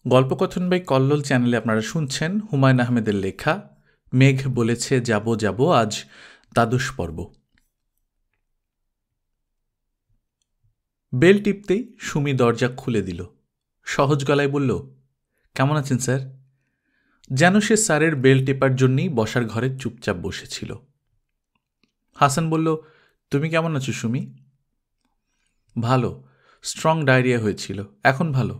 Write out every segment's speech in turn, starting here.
গল্পকথন by Kallol চ্যানেলে আপনারা শুনছেন হুমায়ুন আহমেদের লেখা মেঘ বলেছে যাব যাব আজ দ্বাদশ পর্ব। বেল টিপতেই সুমি দরজা খুলে দিল। সহজ গলায় বলল, কেমন আছেন স্যার? যেন সে স্যারের বেল টেপার জন্যই বসার ঘরে চুপচাপ বসেছিল। হাসান বলল, তুমি কেমন আছো সুমি? ভালো, স্ট্রং ডায়রিয়া হয়েছিল, এখন ভালো।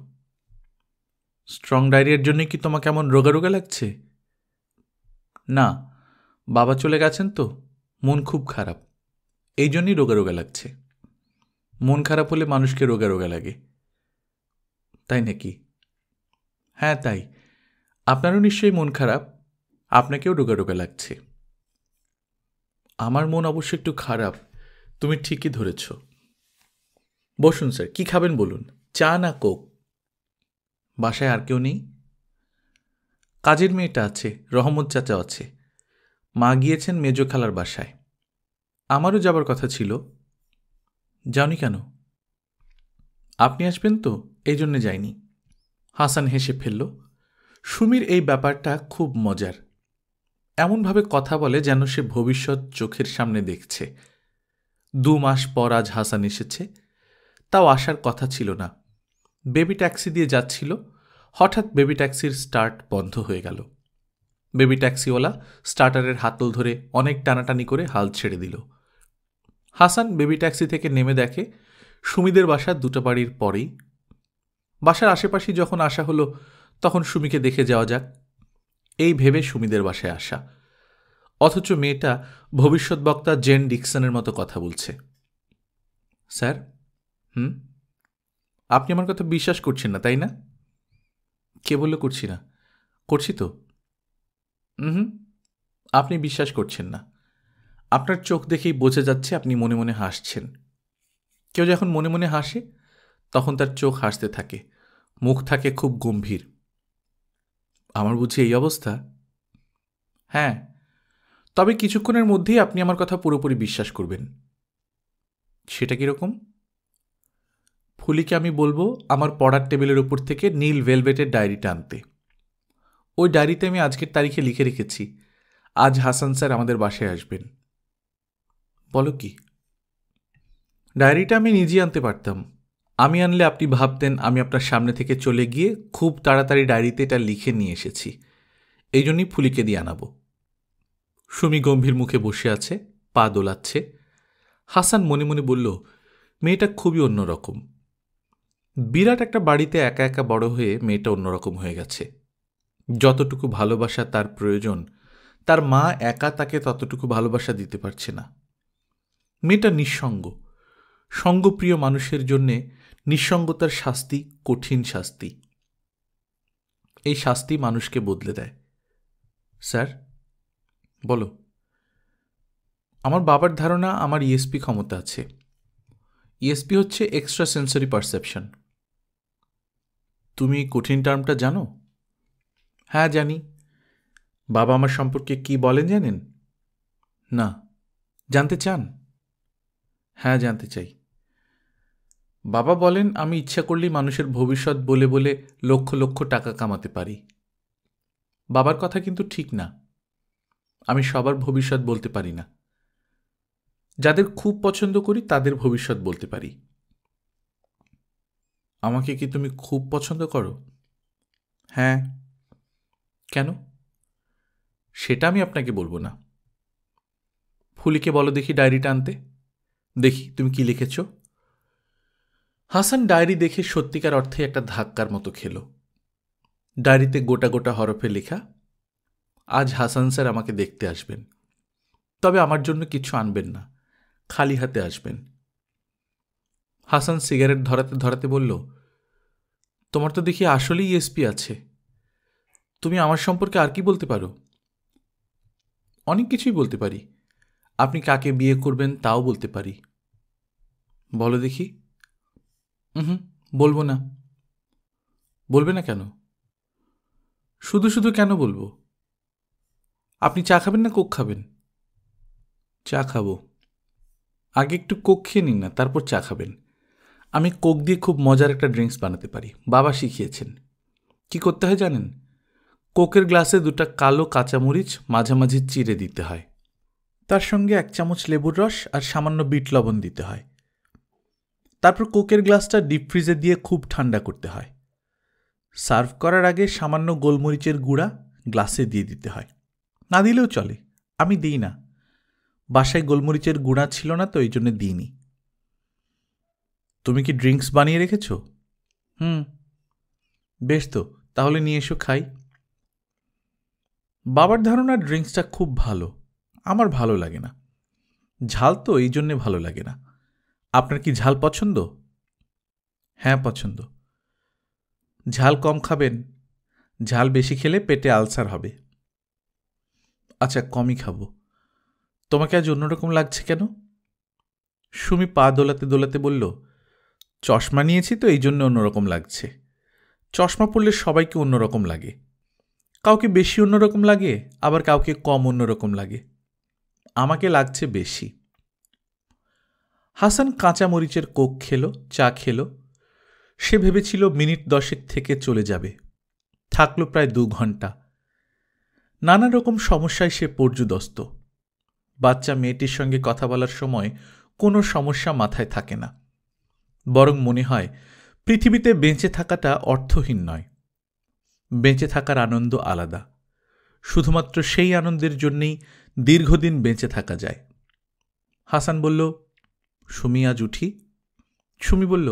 স্ট্রং ডায়রিয়ার জন্য কি তোমাকে এমন রোগা রোগা লাগছে? না, বাবা চলে গেছেন তো, মন খুব খারাপ, এই জন্যই রোগা রোগা লাগছে। মন খারাপ হলে মানুষকে রোগা রোগা লাগে। তাই নাকি? হ্যাঁ তাই। আপনারও নিশ্চয়ই মন খারাপ, আপনাকেও রোগা রোগা লাগছে। আমার মন অবশ্য একটু খারাপ, তুমি ঠিকই ধরেছ। বসুন স্যার, কি খাবেন বলুন, চা না কোক? বাসায় আর কেউ নেই? কাজের মেয়েটা আছে, রহমত চাচা আছে, মা গিয়েছেন মেজো খালার বাসায়। আমারও যাবার কথা ছিল। যাওনি কেন? আপনি আসবেন তো, এই জন্যে যাইনি। হাসান হেসে ফেলল। সুমির এই ব্যাপারটা খুব মজার। এমনভাবে কথা বলে যেন সে ভবিষ্যৎ চোখের সামনে দেখছে। 2 মাস পর আজ হাসান এসেছে, তাও আসার কথা ছিল না। বেবি ট্যাক্সি দিয়ে যাচ্ছিল, হঠাৎ বেবি ট্যাক্সির স্টার্ট বন্ধ হয়ে গেল। বেবি ট্যাক্সিওয়ালা স্টার্টারের হাতল ধরে অনেক টানাটানি করে হাল ছেড়ে দিল। হাসান বেবি ট্যাক্সি থেকে নেমে দেখে সুমিদের বাসা 2টা বাড়ির পরেই। বাসার আশেপাশে যখন আসা হলো তখন সুমিকে দেখে যাওয়া যাক, এই ভেবে সুমিদের বাসায় আসা। অথচ মেয়েটা ভবিষ্যৎ বক্তা জেন ডিকসনের মতো কথা বলছে। স্যার? আপনি আমার কথা বিশ্বাস করছেন না, তাই না? কে বলল করছি না? করছি তো। আপনি বিশ্বাস করছেন না। আপনার চোখ দেখেই বোঝা যাচ্ছে আপনি মনে মনে হাসছেন। কেউ যখন মনে মনে হাসে তখন তার চোখ হাসতে থাকে, মুখ থাকে খুব গম্ভীর। আমার বুঝি এই অবস্থা? হ্যাঁ, তবে কিছুক্ষণের মধ্যেই আপনি আমার কথা পুরোপুরি বিশ্বাস করবেন। সেটা কীরকম? ফুলিকে আমি বলবো আমার পড়ার টেবিলের উপর থেকে নীল ভেলভেটের ডায়েরিটা আনতে। ওই ডায়েরিতে আমি আজকের তারিখে লিখে রেখেছি আজ হাসান স্যার আমাদের বাসায় আসবেন। বলো কি? ডায়েরিটা আমি নিজেই আনতে পারতাম। আমি আনলে আপনি ভাবতেন আমি আপনার সামনে থেকে চলে গিয়ে খুব তাড়াতাড়ি ডায়েরিতে এটা লিখে নিয়ে এসেছি, এই জন্যই ফুলিকে দিয়ে আনাবো। সুমি গম্ভীর মুখে বসে আছে, পা দোলাচ্ছে। হাসান মনে মনে বলল, মেয়েটা খুবই অন্যরকম। বিরাট একটা বাড়িতে একা একা বড় হয়ে মেয়েটা অন্যরকম হয়ে গেছে। যতটুকু ভালোবাসা তার প্রয়োজন, তার মা একা তাকে ততটুকু ভালোবাসা দিতে পারছে না। মেয়েটা নিঃসঙ্গ। সঙ্গপ্রিয় মানুষের জন্যে নিঃসঙ্গতার শাস্তি কঠিন শাস্তি। এই শাস্তি মানুষকে বদলে দেয়। স্যার? বলো। আমার বাবার ধারণা আমার ইএসপি ক্ষমতা আছে। ইএসপি হচ্ছে এক্সট্রা সেন্সরি পারসেপশন। তুমি কঠিন টার্মটা জানো? হ্যাঁ জানি। বাবা আমার সম্পর্কে কি বলেন জানেন? না। জানতে চান? হ্যাঁ জানতে চাই। বাবা বলেন আমি ইচ্ছা করলেই মানুষের ভবিষ্যৎ বলে বলে লক্ষ লক্ষ টাকা কামাতে পারি। বাবার কথা কিন্তু ঠিক না। আমি সবার ভবিষ্যৎ বলতে পারি না। যাদের খুব পছন্দ করি তাদের ভবিষ্যৎ বলতে পারি। আমাকে কি তুমি খুব পছন্দ করো? হ্যাঁ। কেন? সেটা আমি আপনাকে বলবো না। ফুলিকে বলো দেখি ডায়েরিটা আনতে। দেখি তুমি কি লিখেছ। হাসান ডায়েরি দেখে সত্যিকার অর্থে একটা ধাক্কার মতো খেল। ডায়েরিতে গোটা গোটা হরফে লেখা, আজ হাসান স্যার আমাকে দেখতে আসবেন, তবে আমার জন্য কিছু আনবেন না, খালি হাতে আসবেন। হাসান সিগারেট ধরাতে ধরাতে বলল, তোমার তো দেখি আসলেই এসপি আছে। তুমি আমার সম্পর্কে আর কি বলতে পারো? অনেক কিছুই বলতে পারি। আপনি কাকে বিয়ে করবেন তাও বলতে পারি। বলো দেখি। বলবো না। বলবে না কেন? শুধু শুধু কেন বলবো? আপনি চা খাবেন না কোক খাবেন? চা খাবো। আগে একটু কোক খেয়ে নিন না, তারপর চা খাবেন। আমি কোক দিয়ে খুব মজার একটা ড্রিঙ্কস বানাতে পারি, বাবা শিখিয়েছেন। কি করতে হয় জানেন? কোকের গ্লাসে 2টা কালো কাঁচামরিচ মাঝামাঝি চিড়ে দিতে হয়, তার সঙ্গে 1 চামচ লেবুর রস আর সামান্য বিট লবণ দিতে হয়। তারপর কোকের গ্লাসটা ডিপ ফ্রিজে দিয়ে খুব ঠান্ডা করতে হয়। সার্ভ করার আগে সামান্য গোলমরিচের গুঁড়া গ্লাসে দিয়ে দিতে হয়। না দিলেও চলে, আমি দিই না। বাসায় গোলমরিচের গুঁড়া ছিল না তো এই জন্য দিইনি। তুমি কি ড্রিঙ্কস বানিয়ে রেখেছ? বেশ তো, তাহলে নিয়ে এসো খাই। বাবার ধারণা ড্রিঙ্কসটা খুব ভালো, আমার ভালো লাগে না। ঝাল তো এই জন্যে ভালো লাগে না। আপনার কি ঝাল পছন্দ? হ্যাঁ, পছন্দ। ঝাল কম খাবেন, ঝাল বেশি খেলে পেটে আলসার হবে। আচ্ছা, কমই খাবো। তোমাকে আজ অন্যরকম লাগছে কেন? সুমি পা দোলাতে দোলাতে বলল, চশমা নিয়েছি তো এই জন্য অন্যরকম লাগছে। চশমা পরলে সবাইকে অন্যরকম লাগে, কাউকে বেশি অন্যরকম লাগে, আবার কাউকে কম অন্যরকম লাগে। আমাকে লাগছে বেশি। হাসান কাঁচা মরিচের কোক খেলো, চা খেলো। সে ভেবেছিল মিনিট 10 থেকে চলে যাবে, থাকলো প্রায় 2 ঘন্টা। নানা রকম সমস্যায় সে পর্যুদস্ত। বাচ্চা মেয়েটির সঙ্গে কথা বলার সময় কোনো সমস্যা মাথায় থাকে না, বরং মনে হয় পৃথিবীতে বেঁচে থাকাটা অর্থহীন নয়। বেঁচে থাকার আনন্দ আলাদা, শুধুমাত্র সেই আনন্দের জন্যেই দীর্ঘদিন বেঁচে থাকা যায়। হাসান বলল, সুমি আজ উঠি? সুমি বলল,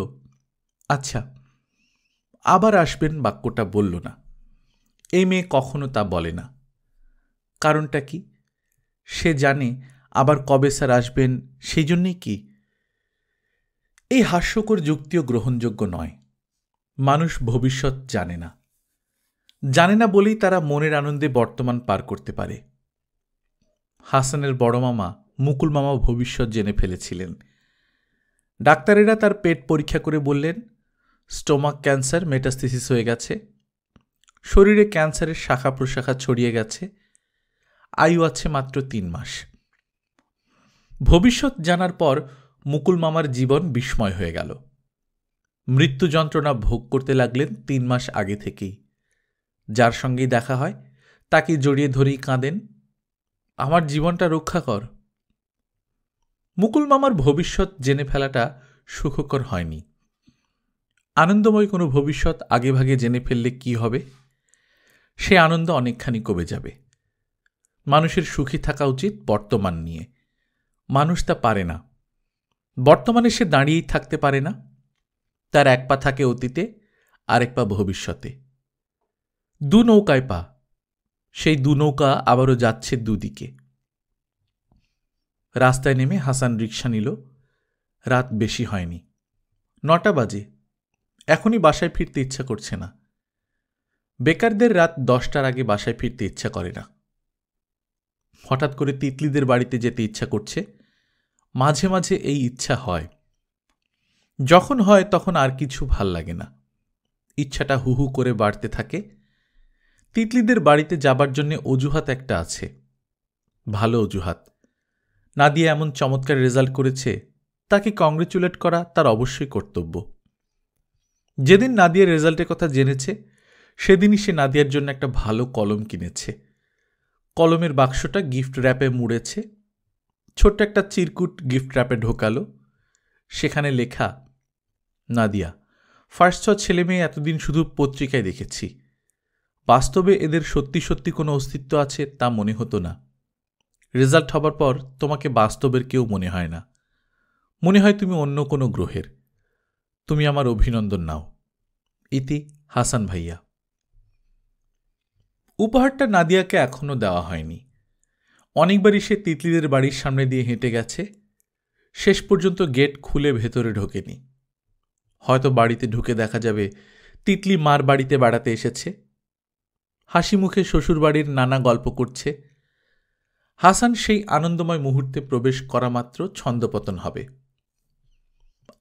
আচ্ছা। আবার আসবেন বাক্যটা বলল না। এই মেয়ে কখনো তা বলে না। কারণটা কি? সে জানে আবার কবে স্যার আসবেন, সেই জন্যেই কি? এই হাস্যকর যুক্তিও গ্রহণযোগ্য নয়। মানুষ ভবিষ্যৎ জানে না, জানে না বলেই তারা মনের আনন্দে বর্তমান পার করতে পারে। হাসানের বড় মামা মুকুল মামা ভবিষ্যৎ জেনে ফেলেছিলেন। ডাক্তারেরা তার পেট পরীক্ষা করে বললেন, স্টোমাক ক্যান্সার মেটাস্থিসিস হয়ে গেছে, শরীরে ক্যান্সারের শাখা প্রশাখা ছড়িয়ে গেছে, আয়ু আছে মাত্র 3 মাস। ভবিষ্যৎ জানার পর মুকুল মামার জীবন বিস্ময় হয়ে গেল। মৃত্যু যন্ত্রণা ভোগ করতে লাগলেন 3 মাস আগে থেকেই। যার সঙ্গেই দেখা হয় তাকে জড়িয়ে ধরেই কাঁদেন, আমার জীবনটা রক্ষা কর। মুকুল মামার ভবিষ্যৎ জেনে ফেলাটা সুখকর হয়নি। আনন্দময় কোনো ভবিষ্যৎ আগেভাগে জেনে ফেললে কি হবে? সে আনন্দ অনেকখানি কমে যাবে। মানুষের সুখী থাকা উচিত বর্তমান নিয়ে। মানুষ তা পারে না। বর্তমানে সে দাঁড়িয়েই থাকতে পারে না। তার 1 পা থাকে অতীতে, আর 1 পা ভবিষ্যতে। 2 নৌকায় পা, সেই 2 নৌকা আবারও যাচ্ছে দুদিকে। রাস্তায় নেমে হাসান রিকশা নিল। রাত বেশি হয়নি, 9টা বাজে। এখনই বাসায় ফিরতে ইচ্ছা করছে না। বেকারদের রাত 10টার আগে বাসায় ফিরতে ইচ্ছা করে না। হঠাৎ করে তিতলিদের বাড়িতে যেতে ইচ্ছা করছে। মাঝে মাঝে এই ইচ্ছা হয়। যখন হয় তখন আর কিছু ভাল লাগে না। ইচ্ছাটা হু হু করে বাড়তে থাকে। তিতলিদের বাড়িতে যাবার জন্য অজুহাত একটা আছে, ভালো অজুহাত। নাদিয়া এমন চমৎকার রেজাল্ট করেছে, তাকে কংগ্রেচুলেট করা তার অবশ্যই কর্তব্য। যেদিন নাদিয়ার রেজাল্টের কথা জেনেছে সেদিনই সে নাদিয়ার জন্য একটা ভালো কলম কিনেছে। কলমের বাক্সটা গিফট র্যাপে মুড়েছে, ছোট্ট একটা চিরকুট গিফট র্যাপে ঢোকালো। সেখানে লেখা, নাদিয়া, ফার্স্ট 6 ছেলে মেয়ে এতদিন শুধু পত্রিকায় দেখেছি, বাস্তবে এদের সত্যি সত্যি কোনো অস্তিত্ব আছে তা মনে হতো না। রেজাল্ট হবার পর তোমাকে বাস্তবের কেউ মনে হয় না, মনে হয় তুমি অন্য কোনো গ্রহের। তুমি আমার অভিনন্দন নাও। ইতি হাসান ভাইয়া। উপহারটা নাদিয়াকে এখনো দেওয়া হয়নি। অনেকবারই সে তিতলিদের বাড়ির সামনে দিয়ে হেঁটে গেছে, শেষ পর্যন্ত গেট খুলে ভেতরে ঢোকেনি। হয়তো বাড়িতে ঢুকে দেখা যাবে তিতলি মার বাড়িতে বেড়াতে এসেছে, হাসি মুখে শ্বশুরবাড়ির নানা গল্প করছে। হাসান সেই আনন্দময় মুহূর্তে প্রবেশ করা মাত্র ছন্দপতন হবে।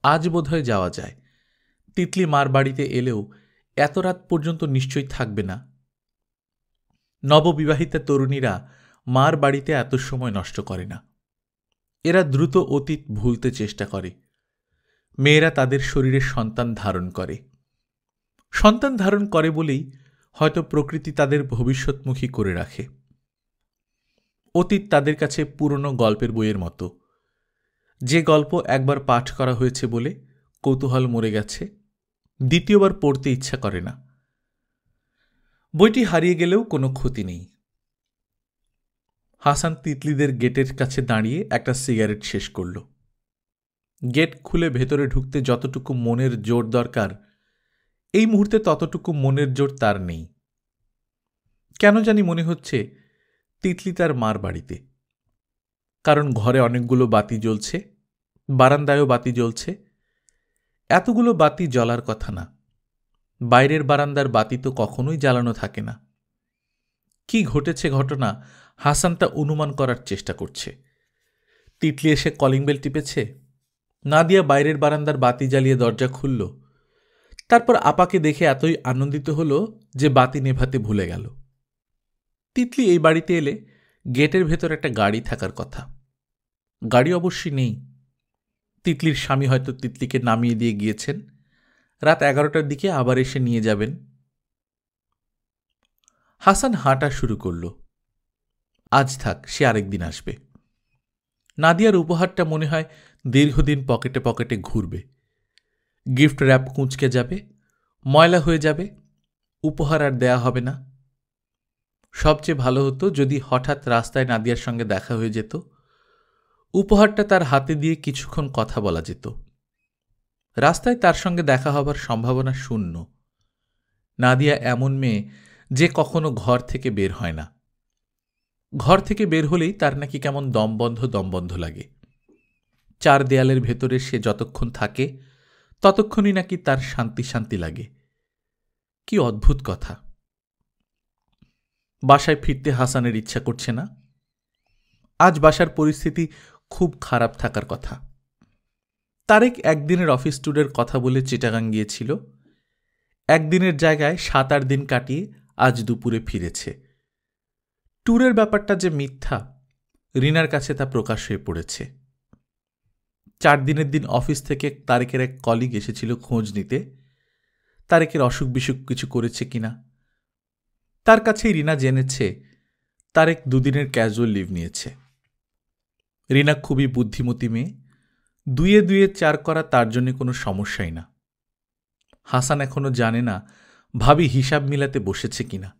আজ বোধহয় যাওয়া যায়। তিতলি মার বাড়িতে এলেও এত রাত পর্যন্ত নিশ্চয়ই থাকবে না। নববিবাহিতা তরুণীরা মার বাড়িতে এত সময় নষ্ট করে না। এরা দ্রুত অতীত ভুলতে চেষ্টা করে। মেয়েরা তাদের শরীরে সন্তান ধারণ করে। সন্তান ধারণ করে বলেই হয়তো প্রকৃতি তাদের ভবিষ্যৎমুখী করে রাখে। অতীত তাদের কাছে পুরনো গল্পের বইয়ের মতো, যে গল্প একবার পাঠ করা হয়েছে বলে কৌতূহল মরে গেছে, দ্বিতীয়বার পড়তে ইচ্ছা করে না। বইটি হারিয়ে গেলেও কোনো ক্ষতি নেই। হাসান তিতলিদের গেটের কাছে দাঁড়িয়ে একটা সিগারেট শেষ করল। গেট খুলে ভেতরে ঢুকতে যতটুকু মনের জোর দরকার, এই মুহূর্তে ততটুকু মনের জোর তার নেই। কেন জানি মনে হচ্ছে তিতলি তার মার বাড়িতে। কারণ ঘরে অনেকগুলো বাতি জ্বলছে, বারান্দায়ও বাতি জ্বলছে। এতগুলো বাতি জ্বলার কথা না। বাইরের বারান্দার বাতি তো কখনোই জ্বালানো থাকে না। কি ঘটেছে ঘটনা, হাসান তা অনুমান করার চেষ্টা করছে। তিতলি এসে কলিং বেল টিপেছে। নাদিয়া বাইরের বারান্দার বাতি জ্বালিয়ে দরজা খুলল। তারপর আপাকে দেখে এতই আনন্দিত হল যে বাতি নেভাতে ভুলে গেল। তিতলি এই বাড়িতে এলে গেটের ভেতর একটা গাড়ি থাকার কথা। গাড়ি অবশ্যই নেই। তিতলির স্বামী হয়তো তিতলিকে নামিয়ে দিয়ে গিয়েছেন। রাত 11টার দিকে আবার এসে নিয়ে যাবেন। হাসান হাঁটা শুরু করল। আজ থাক, সে আরেকদিন আসবে। নাদিয়ার উপহারটা মনে হয় দীর্ঘদিন পকেটে পকেটে ঘুরবে। গিফট র্যাপ কুঁচকে যাবে, ময়লা হয়ে যাবে, উপহার আর দেয়া হবে না। সবচেয়ে ভালো হতো যদি হঠাৎ রাস্তায় নাদিয়ার সঙ্গে দেখা হয়ে যেত, উপহারটা তার হাতে দিয়ে কিছুক্ষণ কথা বলা যেত। রাস্তায় তার সঙ্গে দেখা হবার সম্ভাবনা শূন্য। নাদিয়া এমন মেয়ে যে কখনো ঘর থেকে বের হয় না। ঘর থেকে বের হলেই তার নাকি কেমন দমবন্ধ লাগে। চার দেয়ালের ভেতরে সে যতক্ষণ থাকে ততক্ষণই নাকি তার শান্তি শান্তি লাগে। কি অদ্ভুত কথা। বাসায় ফিরতে হাসানের ইচ্ছা করছে না। আজ বাসার পরিস্থিতি খুব খারাপ থাকার কথা। তারেক একদিনের অফিস ট্যুরের কথা বলে চিটাগাং গিয়েছিল। একদিনের জায়গায় 7-8 দিন কাটিয়ে আজ দুপুরে ফিরেছে। ট্যুরের ব্যাপারটা যে মিথ্যা, রিনার কাছে তা প্রকাশ হয়ে পড়েছে। 4 দিনের দিন অফিস থেকে তারেকের এক কলিগ এসেছিল খোঁজ নিতে, তারেকের অসুখ বিসুখ কিছু করেছে কিনা। তার কাছেই রিনা জেনেছে তারেক 2 দিনের ক্যাজুয়াল লিভ নিয়েছে। রিনা খুবই বুদ্ধিমতী মেয়ে, 2-2 4 করা তার জন্য কোনো সমস্যাই না। হাসান এখনো জানে না ভাবি হিসাব মিলাতে বসেছে কিনা।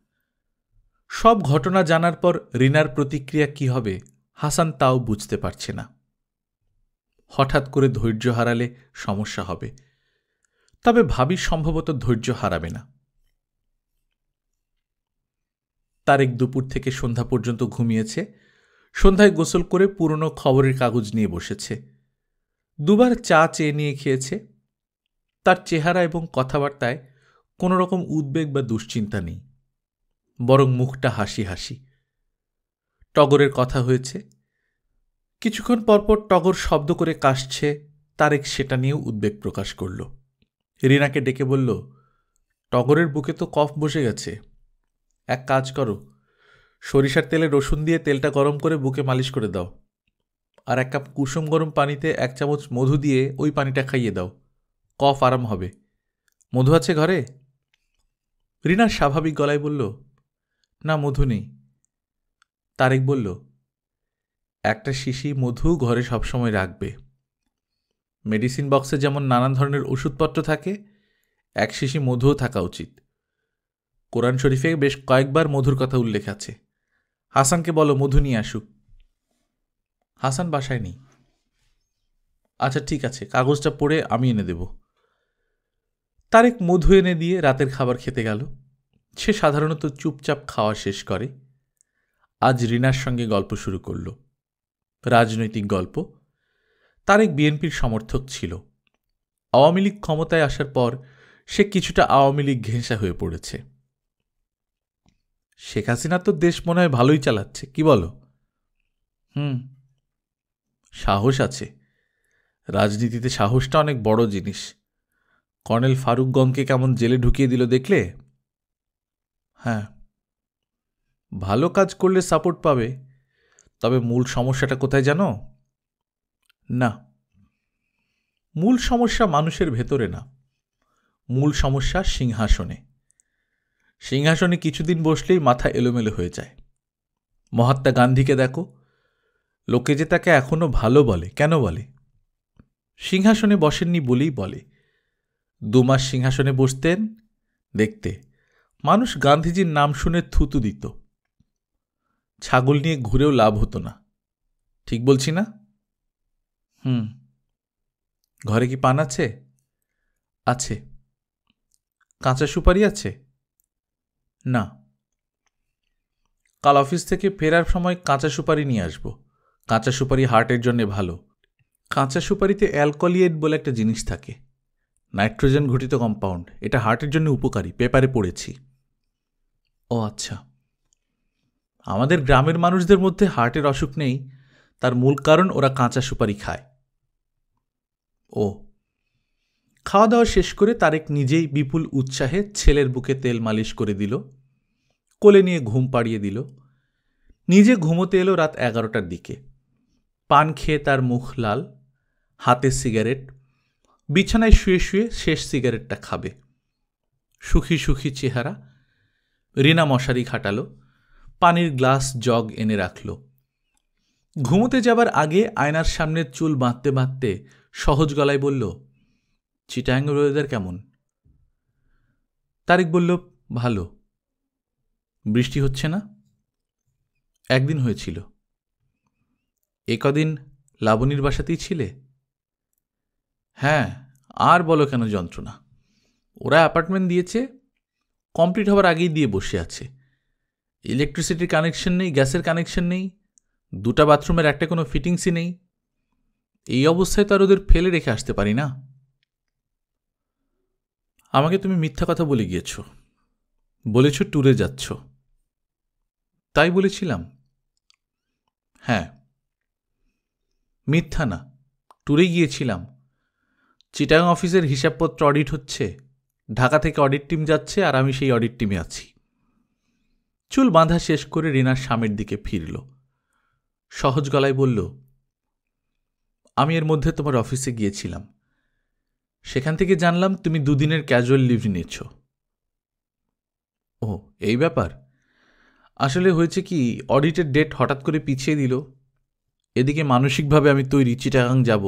সব ঘটনা জানার পর রিনার প্রতিক্রিয়া কি হবে হাসান তাও বুঝতে পারছে না। হঠাৎ করে ধৈর্য হারালে সমস্যা হবে, তবে ভাবি সম্ভবত ধৈর্য হারাবে না। তারেক দুপুর থেকে সন্ধ্যা পর্যন্ত ঘুমিয়েছে। সন্ধ্যায় গোসল করে পুরনো খবরের কাগজ নিয়ে বসেছে। 2 বার চা চেয়ে নিয়ে খেয়েছে। তার চেহারা এবং কথাবার্তায় কোনো রকম উদ্বেগ বা দুশ্চিন্তা নেই, বরং মুখটা হাসি হাসি। টগরের কথা হয়েছে। কিছুক্ষণ পরপর টগর শব্দ করে কাশছে। তারেক সেটা নিয়েও উদ্বেগ প্রকাশ করল। রিনাকে ডেকে বলল, টগরের বুকে তো কফ বসে গেছে, এক কাজ করো, সরিষার তেলে রসুন দিয়ে তেলটা গরম করে বুকে মালিশ করে দাও, আর 1 কাপ কুসুম গরম পানিতে 1 চামচ মধু দিয়ে ওই পানিটা খাইয়ে দাও, কফ আরাম হবে। মধু আছে ঘরে? রিনা স্বাভাবিক গলায় বলল, না মধু নেই। তারেক বলল, একটা শিশি মধু ঘরে সবসময় রাখবে। মেডিসিন বক্সে যেমন নানান ধরনের ওষুধপত্র থাকে, 1 শিশি মধুও থাকা উচিত। কোরআন শরীফে বেশ কয়েকবার মধুর কথা উল্লেখ আছে। হাসানকে বলো মধু নিয়ে আসুক। হাসান বাসায় নেই। আচ্ছা ঠিক আছে, কাগজটা পড়ে আমি এনে দেব। তারেক মধু এনে দিয়ে রাতের খাবার খেতে গেল। সে সাধারণত চুপচাপ খাওয়া শেষ করে। আজ রিনার সঙ্গে গল্প শুরু করল, রাজনৈতিক গল্প। তারেক বিএনপির সমর্থক ছিল। আওয়ামী লীগ ক্ষমতায় আসার পর সে কিছুটা আওয়ামী লীগ ঘেঁষা হয়ে পড়েছে। শেখ হাসিনা তো দেশ মনে হয় ভালোই চালাচ্ছে, কি বলো? সাহস আছে। রাজনীতিতে সাহসটা অনেক বড় জিনিস। কর্নেল ফারুকগঞ্জকে কেমন জেলে ঢুকিয়ে দিল দেখলে? হ্যাঁ, ভালো কাজ করলে সাপোর্ট পাবে, তবে মূল সমস্যাটা কোথায় জানো? না, মূল সমস্যা মানুষের ভেতরে না, মূল সমস্যা সিংহাসনে। সিংহাসনে কিছুদিন বসলেই মাথা এলোমেলো হয়ে যায়। মহাত্মা গান্ধীকে দেখো, লোকে যে তাকে এখনো ভালো বলে, কেন বলে? সিংহাসনে বসেননি বলেই বলে। 2 মাস সিংহাসনে বসতেন, দেখতে মানুষ গান্ধীজির নাম শুনে থুতু দিত। ছাগল নিয়ে ঘুরেও লাভ হতো না। ঠিক বলছি না? ঘরে কি পান আছে? আছে। কাঁচা সুপারি আছে? না। কাল অফিস থেকে ফেরার সময় কাঁচা সুপারি নিয়ে আসব। কাঁচা সুপারি হার্টের জন্য ভালো। কাঁচা সুপারিতে অ্যালকোলিয়েট বলে একটা জিনিস থাকে, নাইট্রোজেন ঘটিত কম্পাউন্ড। এটা হার্টের জন্য উপকারী, পেপারে পড়েছি। ও আচ্ছা। আমাদের গ্রামের মানুষদের মধ্যে হার্টের অসুখ নেই, তার মূল কারণ ওরা কাঁচা সুপারি খায়। ও। খাওয়া দাওয়া শেষ করে তারেক নিজেই বিপুল উৎসাহে ছেলের বুকে তেল মালিশ করে দিল, কোলে নিয়ে ঘুম পাড়িয়ে দিল। নিজে ঘুমোতে এলো রাত 11টার দিকে। পান খেয়ে তার মুখ লাল, হাতে সিগারেট, বিছানায় শুয়ে শুয়ে শেষ সিগারেটটা খাবে। সুখী সুখী চেহারা। রিনা মশারি খাটালো, পানির গ্লাস জগ এনে রাখল। ঘুমোতে যাবার আগে আয়নার সামনে চুল বাঁধতে বাঁধতে সহজ গলায় বলল, চিটাগাং ওয়েদার কেমন? তারিক বলল, ভালো। বৃষ্টি হচ্ছে না? একদিন হয়েছিল। কদিন লাবণীর বাসাতেই ছিলে? হ্যাঁ, আর বলো কেন যন্ত্রণা। ওরা অ্যাপার্টমেন্ট দিয়েছে, কমপ্লিট হবার আগেই দিয়ে বসে আছে। ইলেকট্রিসিটির কানেকশন নেই, গ্যাসের কানেকশন নেই, 2টা বাথরুমের একটা কোনো ফিটিংসই নেই। এই অবস্থায় তো আর ওদের ফেলে রেখে আসতে পারি না। আমাকে তুমি মিথ্যা কথা বলে গিয়েছ, বলেছ ট্যুরে যাচ্ছ। তাই বলেছিলাম? হ্যাঁ। মিথ্যা না, ট্যুরে গিয়েছিলাম। চিটাগাং অফিসের হিসাবপত্র অডিট হচ্ছে, ঢাকা থেকে অডিট টিম যাচ্ছে, আর আমি সেই অডিট টিমে আছি। চুল বাঁধা শেষ করে রিনার স্বামীর দিকে ফিরল, সহজ গলায় বলল, আমি এর মধ্যে তোমার অফিসে গিয়েছিলাম, সেখান থেকে জানলাম তুমি 2 দিনের ক্যাজুয়াল লিভ নিয়েছ। ও, এই ব্যাপার। আসলে হয়েছে কি, অডিটের ডেট হঠাৎ করে পিছিয়ে দিল। এদিকে মানসিকভাবে আমি তৈরি চিটাগাং যাব।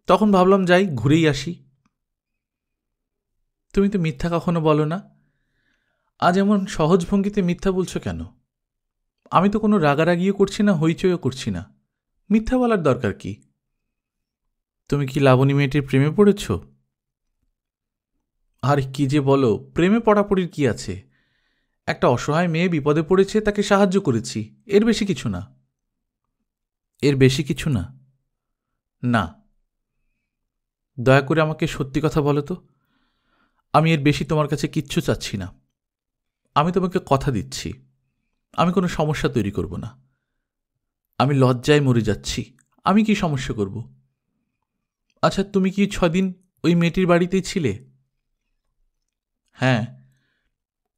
তখন ভাবলাম যাই, ঘুরেই আসি। তুমি তো মিথ্যা কখনো বলো না, আজ এমন সহজ ভঙ্গিতে মিথ্যা বলছো কেন? আমি তো কোনো রাগারাগিও করছি না, হইচইও করছি না। মিথ্যা বলার দরকার কি? তুমি কি লাবণী মেয়েটির প্রেমে পড়েছ? আর কি যে বলো, প্রেমে পড়াপড়ির কি আছে? একটা অসহায় মেয়ে বিপদে পড়েছে, তাকে সাহায্য করেছি, এর বেশি কিছু না। এর বেশি কিছু না? না। দয়া করে আমাকে সত্যি কথা বলো তো, আমি এর বেশি তোমার কাছে কিচ্ছু চাচ্ছি না। আমি তোমাকে কথা দিচ্ছি, আমি কোনো সমস্যা তৈরি করব না। আমি লজ্জায় মরে যাচ্ছি, আমি কি সমস্যা করব? আচ্ছা, তুমি কি 6 দিন ওই মেয়েটির বাড়িতেই ছিলে? হ্যাঁ।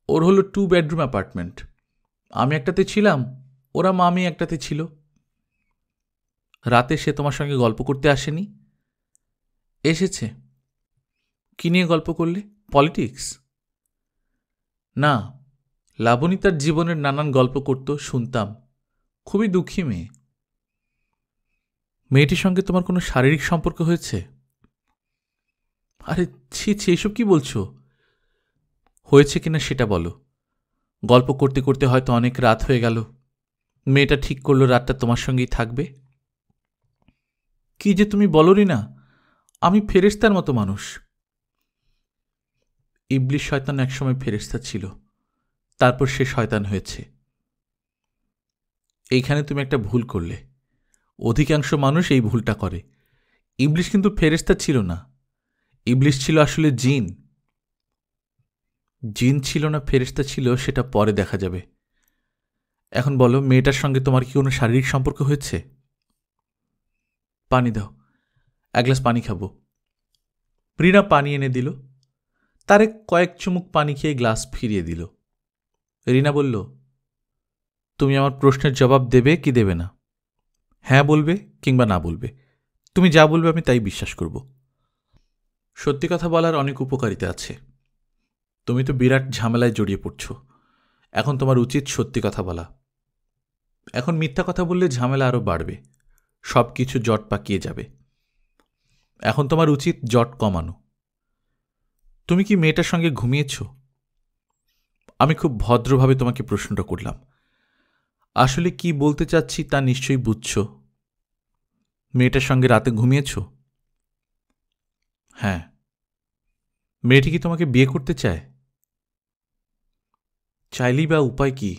ওর হলো 2 বেডরুম অ্যাপার্টমেন্ট। আমি একটাতে ছিলাম, ওরা মামি একটাতে ছিল। রাতে সে তোমার সঙ্গে গল্প করতে আসেনি? এসেছে। কি নিয়ে গল্প করলে? পলিটিক্স? না, লাবণী তার জীবনের নানান গল্প করত, শুনতাম। খুবই দুঃখী মেয়ে। মেয়েটির সঙ্গে তোমার কোনো শারীরিক সম্পর্ক হয়েছে? আরে ছি ছি, এসব কি বলছো? হয়েছে কিনা সেটা বলো। গল্প করতে করতে হয়তো অনেক রাত হয়ে গেল, মেয়েটা ঠিক করলো রাতটা তোমার সঙ্গেই থাকবে। কি যে তুমি বলোই না, আমি ফেরেশতার মতো মানুষ। ইবলিশ শয়তান একসময় ফেরেশতা ছিল, তারপর সে শয়তান হয়েছে। এইখানে তুমি একটা ভুল করলে। অধিকাংশ মানুষ এই ভুলটা করে। ইবলিশ কিন্তু ফেরেশতা ছিল না, ইবলিশ ছিল আসলে জিন। জিন ছিল না ফেরেশতা ছিল সেটা পরে দেখা যাবে। এখন বলো, মেয়েটার সঙ্গে তোমার কি কোনো শারীরিক সম্পর্ক হয়েছে? পানি দাও, 1 গ্লাস পানি খাবো। রিনা পানি এনে দিল। তারেক কয়েক চুমুক পানি খেয়ে গ্লাস ফিরিয়ে দিল। রিনা বলল, তুমি আমার প্রশ্নের জবাব দেবে কি দেবে না? হ্যাঁ বলবে কিংবা না বলবে। তুমি যা বলবে আমি তাই বিশ্বাস করব। সত্যি কথা বলার অনেক উপকারিতা আছে। তুমি তো বিরাট ঝামেলায় জড়িয়ে পড়ছ। এখন তোমার উচিত সত্যি কথা বলা। এখন মিথ্যা কথা বললে ঝামেলা আরও বাড়বে, সব কিছু জট পাকিয়ে যাবে। এখন তোমার উচিত জট কমানো। তুমি কি মেয়েটার সঙ্গে ঘুমিয়েছ? আমি খুব ভদ্রভাবে তোমাকে প্রশ্নটা করলাম। আসলে কি বলতে চাচ্ছি তা নিশ্চয়ই বুঝছ। মেয়েটার সঙ্গে রাতে ঘুমিয়েছ? হ্যাঁ। মেয়েটি কি তোমাকে বিয়ে করতে চায়? চাইলেই বা উপায় কি?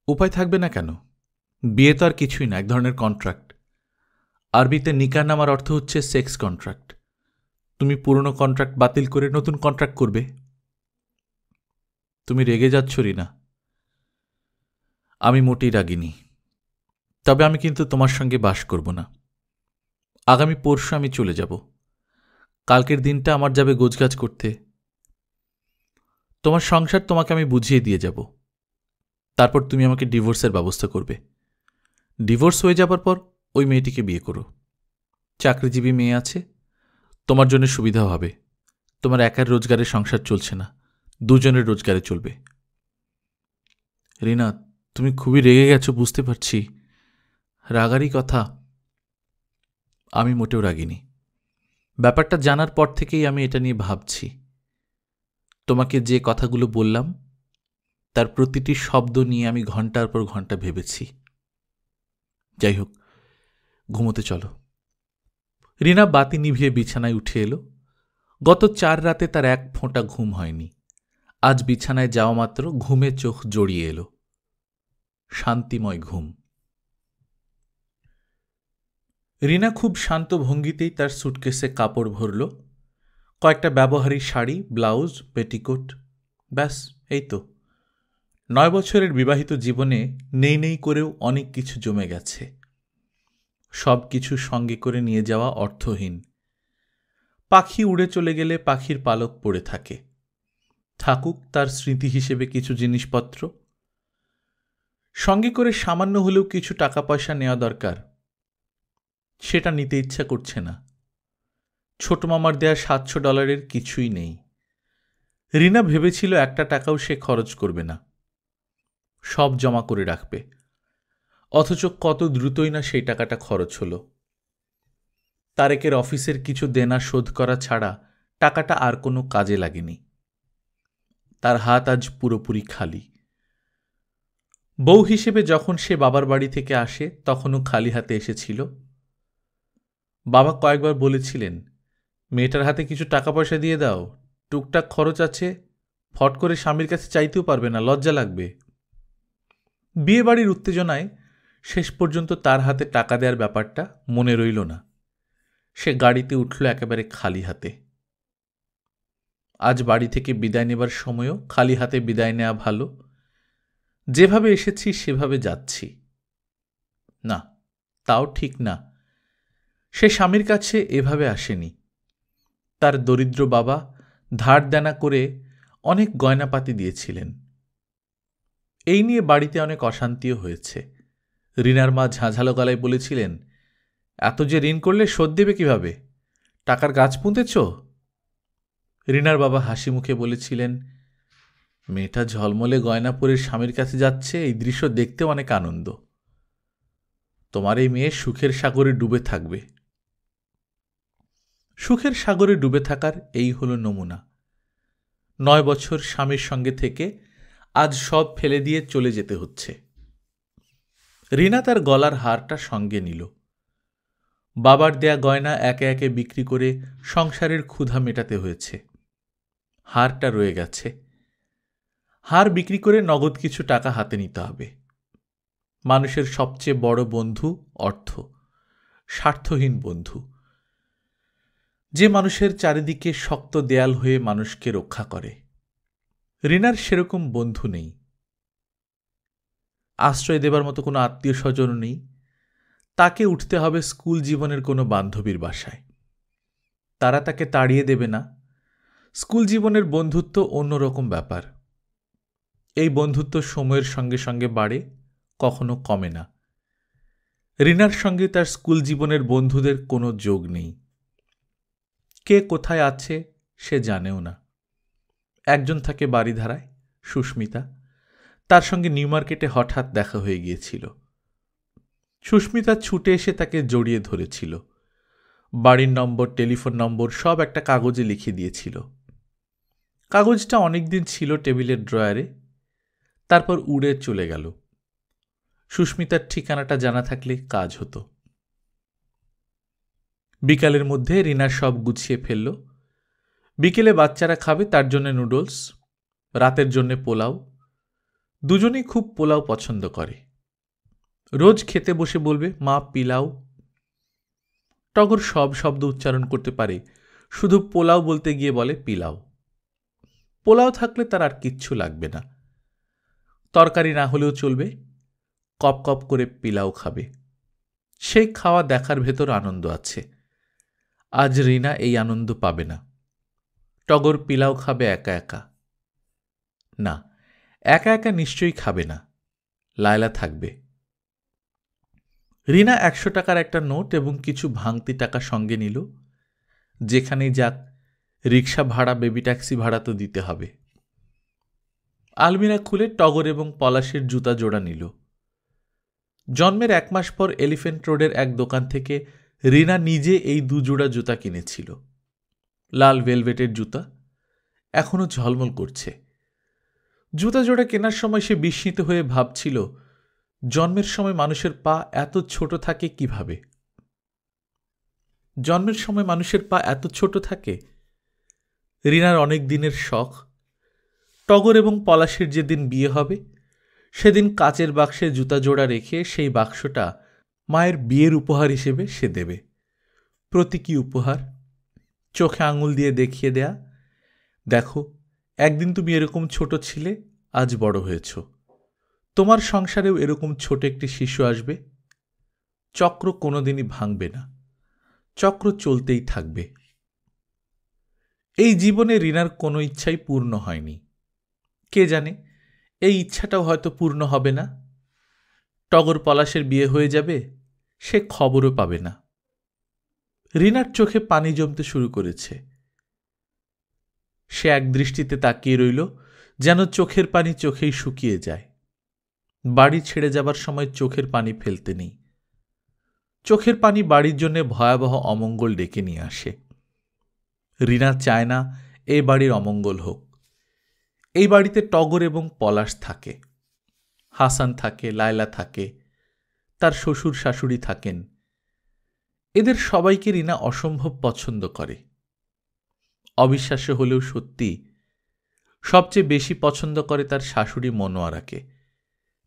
উপায় থাকবে না কেন? বিয়ে তো আর কিছুই না, এক ধরনের কন্ট্রাক্ট। আরবিতে নিকাহ নামার অর্থ হচ্ছে সেক্স কন্ট্রাক্ট। তুমি পুরনো কন্ট্রাক্ট বাতিল করে নতুন কন্ট্রাক্ট করবে। তুমি রেগে যাচ্ছ রিনা। আমি মোটেই রাগিনি। তবে আমি কিন্তু তোমার সঙ্গে বাস করব না। আগামী পরশু আমি চলে যাব। কালকের দিনটা আমার যাবে গোছগাছ করতে। তোমার সংসার তোমাকে আমি বুঝিয়ে দিয়ে যাব। তারপর তুমি আমাকে ডিভোর্সের ব্যবস্থা করবে। ডিভোর্স হয়ে যাবার পর ওই মেয়েটিকে বিয়ে করো। চাকরিজীবী মেয়ে আছে, তোমার জন্য সুবিধা হবে। তোমার একার রোজগারে সংসার চলছে না, দুজনের রোজগারে চলবে। রিনা, তুমি খুবই রেগে গেছো বুঝতে পারছি। রাগারই কথা। আমি মোটেও রাগিনি। ব্যাপারটা জানার পর থেকেই আমি এটা নিয়ে ভাবছি। তোমাকে যে কথাগুলো বললাম তার প্রতিটি শব্দ নিয়ে আমি ঘন্টার পর ঘন্টা ভেবেছি। যাই হোক, ঘুমোতে চলো। রিনা বাতি নিভিয়ে বিছানায় উঠে এলো। গত 4 রাতে তার এক ফোঁটা ঘুম হয়নি। আজ বিছানায় যাওয়া মাত্র ঘুমে চোখ জড়িয়ে এলো। শান্তিময় ঘুম। রিনা খুব শান্ত ভঙ্গিতেই তার সুটকেসে কাপড় ভরল। কয়েকটা ব্যবহারী শাড়ি, ব্লাউজ, পেটিকোট। ব্যাস, এই তো। 9 বছরের বিবাহিত জীবনে নেই নেই করেও অনেক কিছু জমে গেছে। সব কিছু সঙ্গে করে নিয়ে যাওয়া অর্থহীন। পাখি উড়ে চলে গেলে পাখির পালক পড়ে থাকে। থাকুক তার স্মৃতি হিসেবে কিছু জিনিসপত্র। সঙ্গে করে সামান্য হলেও কিছু টাকা পয়সা নেওয়া দরকার। সেটা নিতে ইচ্ছা করছে না। ছোট মামার দেয়া $700 কিছুই নেই। রিনা ভেবেছিল একটা টাকাও সে খরচ করবে না, সব জমা করে রাখবে। অথচ কত দ্রুতই না সেই টাকাটা খরচ হলো। তারেকের অফিসের কিছু দেনা শোধ করা ছাড়া টাকাটা আর কোনো কাজে লাগেনি। তার হাত আজ পুরোপুরি খালি। বউ হিসেবে যখন সে বাবার বাড়ি থেকে আসে তখনও খালি হাতে এসেছিল। বাবা কয়েকবার বলেছিলেন, মেয়েটার হাতে কিছু টাকা পয়সা দিয়ে দাও, টুকটাক খরচ আছে, ফট করে স্বামীর কাছে চাইতেও পারবে না, লজ্জা লাগবে। বিয়ে বাড়ির উত্তেজনায় শেষ পর্যন্ত তার হাতে টাকা দেওয়ার ব্যাপারটা মনে রইল না। সে গাড়িতে উঠল একেবারে খালি হাতে। আজ বাড়ি থেকে বিদায় নেবার সময়ও খালি হাতে বিদায় নেওয়া ভালো। যেভাবে এসেছি সেভাবে যাচ্ছি। না, তাও ঠিক না। সে স্বামীর কাছে এভাবে আসেনি। তার দরিদ্র বাবা ধার দেনা করে অনেক গয়নাপাতি দিয়েছিলেন। এই নিয়ে বাড়িতে অনেক অশান্তিও হয়েছে। রিনার মা ঝাঁঝালো গলায় বলেছিলেন, এত যে ঋণ করলে শোধ দেবে কিভাবে? টাকার গাছ পুঁতেছ? রিনার বাবা হাসি মুখে বলেছিলেন, মেয়েটা ঝলমলে গয়না পরে স্বামীর কাছে যাচ্ছে, এই দৃশ্য দেখতে অনেক আনন্দ। তোমার এই মেয়ে সুখের সাগরে ডুবে থাকবে। সুখের সাগরে ডুবে থাকার এই হলো নমুনা। 9 বছর স্বামীর সঙ্গে থেকে আজ সব ফেলে দিয়ে চলে যেতে হচ্ছে। রিনা তার গলার হারটা সঙ্গে নিল। বাবার দেয়া গয়না একে একে বিক্রি করে সংসারের ক্ষুধা মেটাতে হয়েছে। হারটা রয়ে গেছে। হার বিক্রি করে নগদ কিছু টাকা হাতে নিতে হবে। মানুষের সবচেয়ে বড় বন্ধু অর্থ, স্বার্থহীন বন্ধু, যে মানুষের চারিদিকে শক্ত দেয়াল হয়ে মানুষকে রক্ষা করে। রিনার সেরকম বন্ধু নেই। আশ্রয় দেবার মতো কোনো আত্মীয় স্বজন নেই। তাকে উঠতে হবে স্কুল জীবনের কোনো বান্ধবীর বাসায়। তারা তাকে তাড়িয়ে দেবে না। স্কুল জীবনের বন্ধুত্ব অন্যরকম ব্যাপার। এই বন্ধুত্ব সময়ের সঙ্গে সঙ্গে বাড়ে, কখনো কমে না। রিনার সঙ্গে তার স্কুল জীবনের বন্ধুদের কোনো যোগ নেই। কে কোথায় আছে সে জানেও না। একজন থাকে বাড়িধারায়, সুস্মিতা। তার সঙ্গে নিউ মার্কেটে হঠাৎ দেখা হয়ে গিয়েছিল। সুস্মিতা ছুটে এসে তাকে জড়িয়ে ধরেছিল। বাড়ির নম্বর, টেলিফোন নম্বর সব একটা কাগজে লিখে দিয়েছিল। কাগজটা অনেকদিন ছিল টেবিলের ড্রয়ারে, তারপর উড়ে চলে গেল। সুস্মিতার ঠিকানাটা জানা থাকলে কাজ হতো। বিকালের মধ্যে রিনা সব গুছিয়ে ফেলল। বিকেলে বাচ্চারা খাবে, তার জন্য নুডলস, রাতের জন্য পোলাও। দুজনেই খুব পোলাও পছন্দ করে। রোজ খেতে বসে বলবে, মা পিলাও। টগর সব শব্দ উচ্চারণ করতে পারে, শুধু পোলাও বলতে গিয়ে বলে পিলাও। পোলাও থাকলে তার আর কিচ্ছু লাগবে না। তরকারি না হলেও চলবে, কপ কপ করে পিলাও খাবে। সেই খাওয়া দেখার ভেতর আনন্দ আছে। আজ রিনা এই আনন্দ পাবে না। টগর পিলাও খাবে একা একা। না, একা একা নিশ্চয়ই খাবে না, লায়লা থাকবে। রিনা 100 টাকার একটা নোট এবং কিছু ভাঙতি টাকা সঙ্গে নিল। যেখানেই যাক, রিক্সা ভাড়া, বেবি ট্যাক্সি ভাড়া তো দিতে হবে। আলমিরা খুলে টগর এবং পলাশের জুতা জোড়া নিল। জন্মের 1 মাস পর এলিফ্যান্ট রোডের এক দোকান থেকে রিনা নিজে এই 2 জোড়া জুতা কিনেছিল। লাল ভেলভেটের জুতা, এখনো ঝলমল করছে। জুতা জোড়া কেনার সময় সে বিস্মিত হয়ে ভাবছিল, জন্মের সময় মানুষের পা এত ছোট থাকে কিভাবে? জন্মের সময় মানুষের পা এত ছোট থাকে? রিনার অনেক দিনের শখ। টগর এবং পলাশের যেদিন বিয়ে হবে, সেদিন কাচের বাক্সে জুতা জোড়া রেখে সেই বাক্সটা মায়ের বিয়ের উপহার হিসেবে সে দেবে। প্রতীকী উপহার, চোখে আঙুল দিয়ে দেখিয়ে দেয়া, দেখো, একদিন তুমি এরকম ছোট ছিলে, আজ বড় হয়েছ। তোমার সংসারেও এরকম ছোট একটি শিশু আসবে। চক্র কোনোদিনই ভাঙবে না, চক্র চলতেই থাকবে। এই জীবনে রিনার কোনো ইচ্ছাই পূর্ণ হয়নি। কে জানে, এই ইচ্ছাটাও হয়তো পূর্ণ হবে না। টগর পলাশের বিয়ে হয়ে যাবে, সে খবরও পাবে না। রিনার চোখে পানি জমতে শুরু করেছে। সে এক দৃষ্টিতে তাকিয়ে রইল, যেন চোখের পানি চোখেই শুকিয়ে যায়। বাড়ি ছেড়ে যাবার সময় চোখের পানি ফেলতে নেই। চোখের পানি বাড়ির জন্য ভয়াবহ অমঙ্গল ডেকে নিয়ে আসে। রিনা চায় না এই বাড়ির অমঙ্গল হোক। এই বাড়িতে টগর এবং পলাশ থাকে, হাসান থাকে, লায়লা থাকে, তার শ্বশুর শাশুড়ি থাকেন। এদের সবাইকে রিনা অসম্ভব পছন্দ করে। অবিশ্বাস্য হলেও সত্যি, সবচেয়ে বেশি পছন্দ করে তার শাশুড়ি মনোয়ারাকে।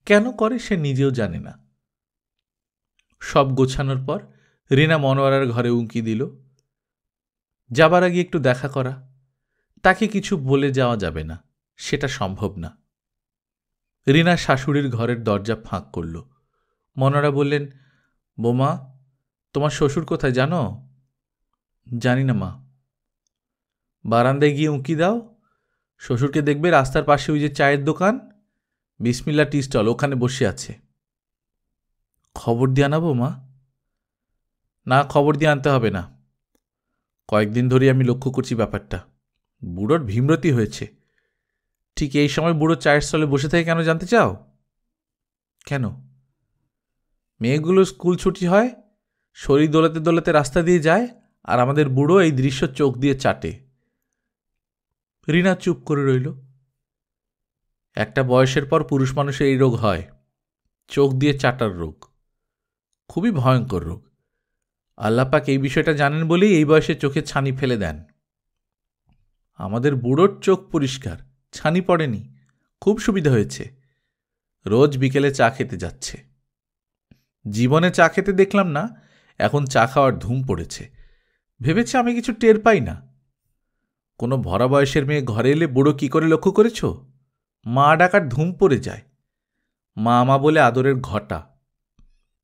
কেন করে সে নিজেও জানে না। সব গোছানোর পর রিনা মনোয়ারার ঘরে উঁকি দিল। যাবার আগে একটু দেখা করা। তাকে কিছু বলে যাওয়া যাবে না, সেটা সম্ভব না। রিনা শাশুড়ির ঘরের দরজা ফাঁক করল। মনোয়ারা বললেন, বোমা, তোমার শ্বশুর কোথায় জানো? জানি না মা। বারান্দায় গিয়ে উঁকি দাও, শ্বশুরকে দেখবে রাস্তার পাশে ওই যে চায়ের দোকান, বিসমিল্লা টি স্টল, ওখানে বসে আছে। খবর দিয়ে আনাবো মা? না, খবর দিয়ে আনতে হবে না। কয়েকদিন ধরে আমি লক্ষ্য করছি ব্যাপারটা। বুড়োর ভীমরতি হয়েছে। ঠিক এই সময় বুড়ো চায়ের স্টলে বসে থাকে কেন জানতে চাও? কেন? মেয়েগুলো স্কুল ছুটি হয়, শরীর দোলাতে দোলাতে রাস্তা দিয়ে যায়, আর আমাদের বুড়ো এই দৃশ্য চোখ দিয়ে চাটে। রিনা চুপ করে রইল। একটা বয়সের পর পুরুষ মানুষের এই রোগ হয়, চোখ দিয়ে চাটার রোগ। খুবই ভয়ঙ্কর রোগ। আল্লাপাক এই বিষয়টা জানেন বলেই এই বয়সে চোখে ছানি ফেলে দেন। আমাদের বুড়োর চোখ পরিষ্কার, ছানি পড়েনি, খুব সুবিধা হয়েছে। রোজ বিকেলে চা খেতে যাচ্ছে। জীবনে চা খেতে দেখলাম না, এখন চা খাওয়ার ধুম পড়েছে। ভেবেছে আমি কিছু টের পাই না। কোনো ভরা বয়সের মেয়ে ঘরে এলে বুড়ো কি করে লক্ষ্য করেছ? মা ডাকার ধুম পড়ে যায়। মা মা বলে আদরের ঘটা।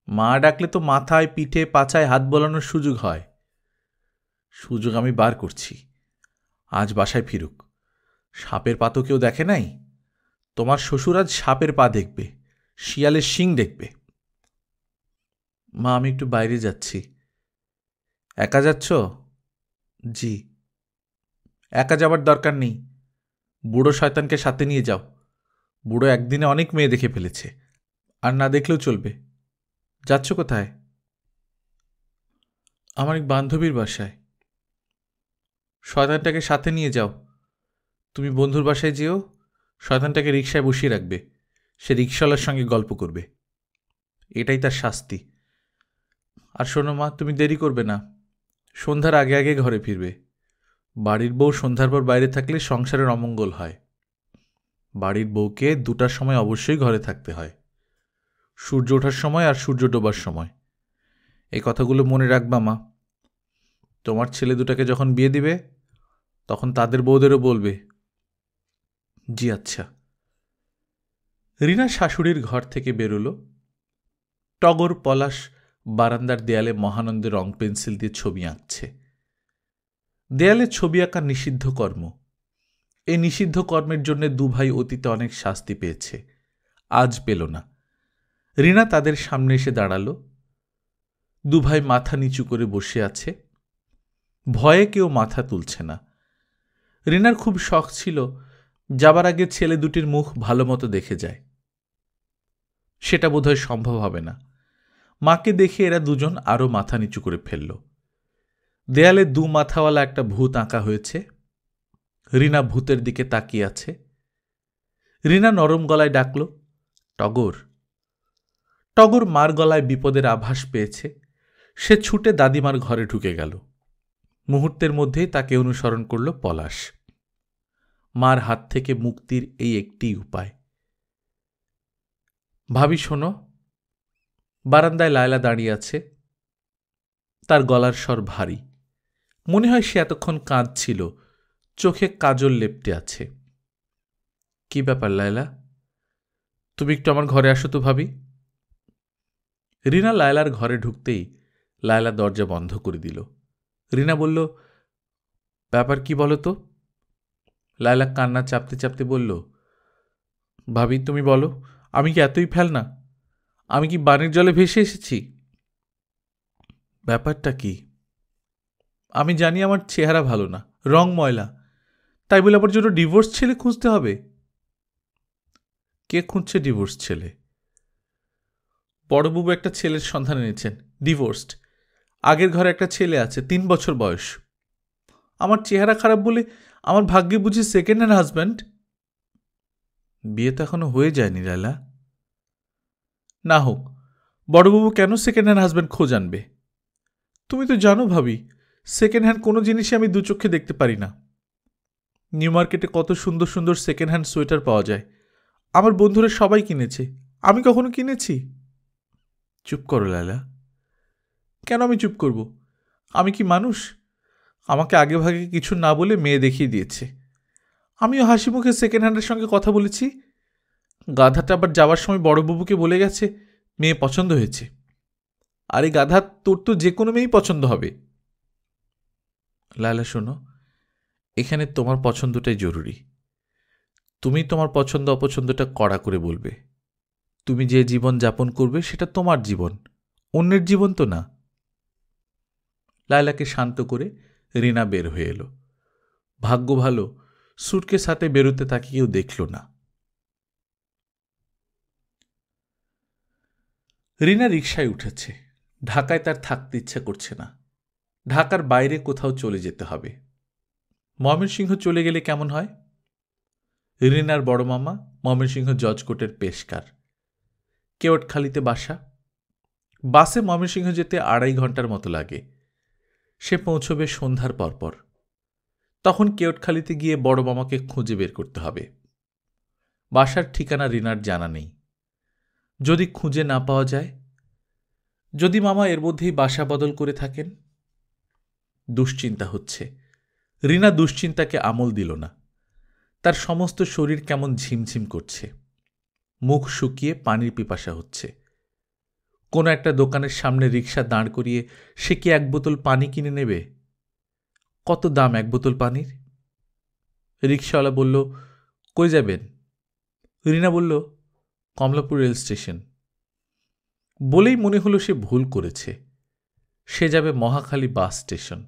মা ডাকলে তো মাথায়, পিঠে, পাছায় হাত বোলানোর সুযোগ হয়। সুযোগ আমি বার করছি। আজ বাসায় ফিরুক। সাপের পা তো কেউ দেখে নাই। তোমার শ্বশুর আজ সাপের পা দেখবে, শিয়ালের শিং দেখবে। মা, আমি একটু বাইরে যাচ্ছি। একা যাচ্ছ? জি। একা যাবার দরকার নেই, বুড়ো শয়তানকে সাথে নিয়ে যাও। বুড়ো একদিনে অনেক মেয়ে দেখে ফেলেছে, আর না দেখলেও চলবে। যাচ্ছ কোথায়? আমার এক বান্ধবীর বাসায়। শয়তানটাকে সাথে নিয়ে যাও। তুমি বন্ধুর বাসায় যেও, শয়তানটাকে রিকশায় বসিয়ে রাখবে, সে রিকশাওয়ালার সঙ্গে গল্প করবে। এটাই তার শাস্তি। আর শোনো মা, তুমি দেরি করবে না, সন্ধ্যার আগে আগে ঘরে ফিরবে। বাড়ির বউ সন্ধ্যার পর বাইরে থাকলে সংসারের অমঙ্গল হয়। বাড়ির বউকে 2টার সময় অবশ্যই ঘরে থাকতে হয়, সূর্য ওঠার সময় আর সূর্য ডোবার সময়। এই কথাগুলো মনে রাখবা মা। তোমার ছেলে দুটাকে যখন বিয়ে দিবে তখন তাদের বউদেরও বলবে। জি আচ্ছা। রিনা শাশুড়ির ঘর থেকে বেরোলো। টগর পলাশ বারান্দার দেয়ালে মহানন্দে রং পেন্সিল দিয়ে ছবি আঁকছে। দেয়ালে ছবি আঁকা নিষিদ্ধ কর্ম। এই নিষিদ্ধ কর্মের জন্য দুভাই অতীতে অনেক শাস্তি পেয়েছে, আজ পেল না। রিনা তাদের সামনে এসে দাঁড়ালো। দুভাই মাথা নিচু করে বসে আছে, ভয়ে কেউ মাথা তুলছে না। রিনার খুব শখ ছিল যাবার আগে ছেলে দুটির মুখ ভালো মতো দেখে যায়। সেটা বোধহয় সম্ভব হবে না। মাকে দেখে এরা দুজন আরও মাথা নিচু করে ফেলল। দেয়ালে 2 মাথাওয়ালা একটা ভূত আঁকা হয়েছে। রিনা ভূতের দিকে তাকিয়ে আছে। রিনা নরম গলায় ডাকল, টগর। টগর মার গলায় বিপদের আভাস পেয়েছে। সে ছুটে দাদিমার ঘরে ঢুকে গেল। মুহূর্তের মধ্যেই তাকে অনুসরণ করল পলাশ। মার হাত থেকে মুক্তির এই একটি উপায়। ভাবি শোনো। বারান্দায় লায়লা দাঁড়িয়ে আছে। তার গলার স্বর ভারী। মনে হয় সে এতক্ষণ কাঁদছিল, চোখে কাজল লেপটে আছে। কি ব্যাপার লায়লা? তুমি একটু আমার ঘরে আসো তো ভাবি। রিনা লায়লার ঘরে ঢুকতেই লায়লা দরজা বন্ধ করে দিল। রিনা বলল, ব্যাপার কি বলো তো? লায়লা কান্না চাপতে চাপতে বলল, ভাবি তুমি বলো, আমি কি এতই ফেলনা? আমি কি বানের জলে ভেসে এসেছি? ব্যাপারটা কি? আমি জানি আমার চেহারা ভালো না, রং ময়লা, তাই বলে আমার জন্য ডিভোর্স ছেলে খুঁজতে হবে? কে খুঁজছে ডিভোর্স ছেলে? বড়বাবু একটা ছেলের সন্ধান এনেছেন, ডিভোর্সড। আগের ঘরে একটা ছেলে আছে, 3 বছর বয়স। আমার চেহারা খারাপ বলে আমার ভাগ্যে বুঝি সেকেন্ড হ্যান্ড হাজব্যান্ড? বিয়ে তো এখনো হয়ে যায়নি লায়লা। না হোক, বড়বাবু কেন সেকেন্ড হ্যান্ড হাজব্যান্ড খোঁজ আনবে? তুমি তো জানো ভাবি, সেকেন্ড হ্যান্ড কোনো জিনিসই আমি 2 চোখে দেখতে পারি না। নিউ মার্কেটে কত সুন্দর সুন্দর সেকেন্ড হ্যান্ড সোয়েটার পাওয়া যায়, আমার বন্ধুরা সবাই কিনেছে, আমি কখনো কিনেছি? চুপ করো লায়লা। কেন আমি চুপ করব? আমি কি মানুষ? আমাকে আগে ভাগে কিছু না বলে মেয়ে দেখিয়ে দিয়েছে। আমিও হাসি মুখে সেকেন্ড হ্যান্ডের সঙ্গে কথা বলেছি। গাধাটা আবার যাওয়ার সময় বড়বাবুকে বলে গেছে মেয়ে পছন্দ হয়েছে। আরে গাধা, তোর তো যে কোনো মেয়েই পছন্দ হবে। লায়লা শোনো, এখানে তোমার পছন্দটাই জরুরি। তুমি তোমার পছন্দ অপছন্দটা কড়া করে বলবে। তুমি যে জীবন যাপন করবে সেটা তোমার জীবন, অন্যের জীবন তো না। লায়লাকে শান্ত করে রিনা বের হয়ে এলো। ভাগ্য ভালো, সুটকেস হাতে বেরোতে তাকে কেউ দেখল না। রিনা রিকশায় উঠেছে। ঢাকায় তার থাকতে ইচ্ছা করছে না। ঢাকার বাইরে কোথাও চলে যেতে হবে। ময়মনসিংহ চলে গেলে কেমন হয়? রিনার বড় মামা ময়মনসিংহ জজ কোর্টের পেশকার। কেওটখালিতে বাসা। বাসে ময়মনসিংহ যেতে 2.5 ঘন্টার মতো লাগে। সে পৌঁছবে সন্ধ্যার পরপর। তখন কেওটখালিতে গিয়ে বড় মামাকে খুঁজে বের করতে হবে। বাসার ঠিকানা রিনার জানা নেই। যদি খুঁজে না পাওয়া যায়, যদি মামা এর মধ্যেই বাসা বদল করে থাকেন। দুশ্চিন্তা হচ্ছে। রিনা দুশ্চিন্তাকে আমল দিল না। তার সমস্ত শরীর কেমন ঝিমঝিম করছে। মুখ শুকিয়ে পানির পিপাসা হচ্ছে। কোনো একটা দোকানের সামনে রিকশা দাঁড় করিয়ে সে কি 1 বোতল পানি কিনে নেবে? কত দাম 1 বোতল পানির? রিকশাওয়ালা বলল, কই যাবেন? রিনা বলল, কমলাপুর রেল স্টেশন। বলেই মনে হলো সে ভুল করেছে। সে যাবে Mohakhali bus station.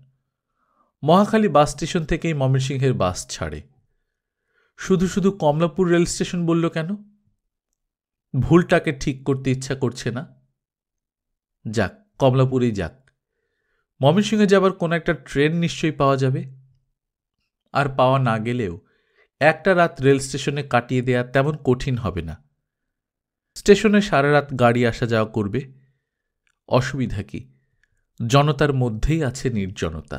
Mohakhali bus station থেকেই ময়মনসিংহের বাস ছাড়ে। শুধু শুধু কমলাপুর রেল স্টেশন বলল কেন? ভুলটাকে ঠিক করতে ইচ্ছা করছে না? যাক, কমলাপুরেই যাক। ময়মনসিংহে যাবার কোনো একটা ট্রেন নিশ্চয়ই পাওয়া যাবে। আর পাওয়া না গেলেও একটা রাত রেল স্টেশনে কাটিয়ে দেয়া তেমন কঠিন হবে না। স্টেশনে সারা রাত গাড়ি আসা যাওয়া করবে। অসুবিধা কি? জনতার মধ্যেই আছে নির্জনতা।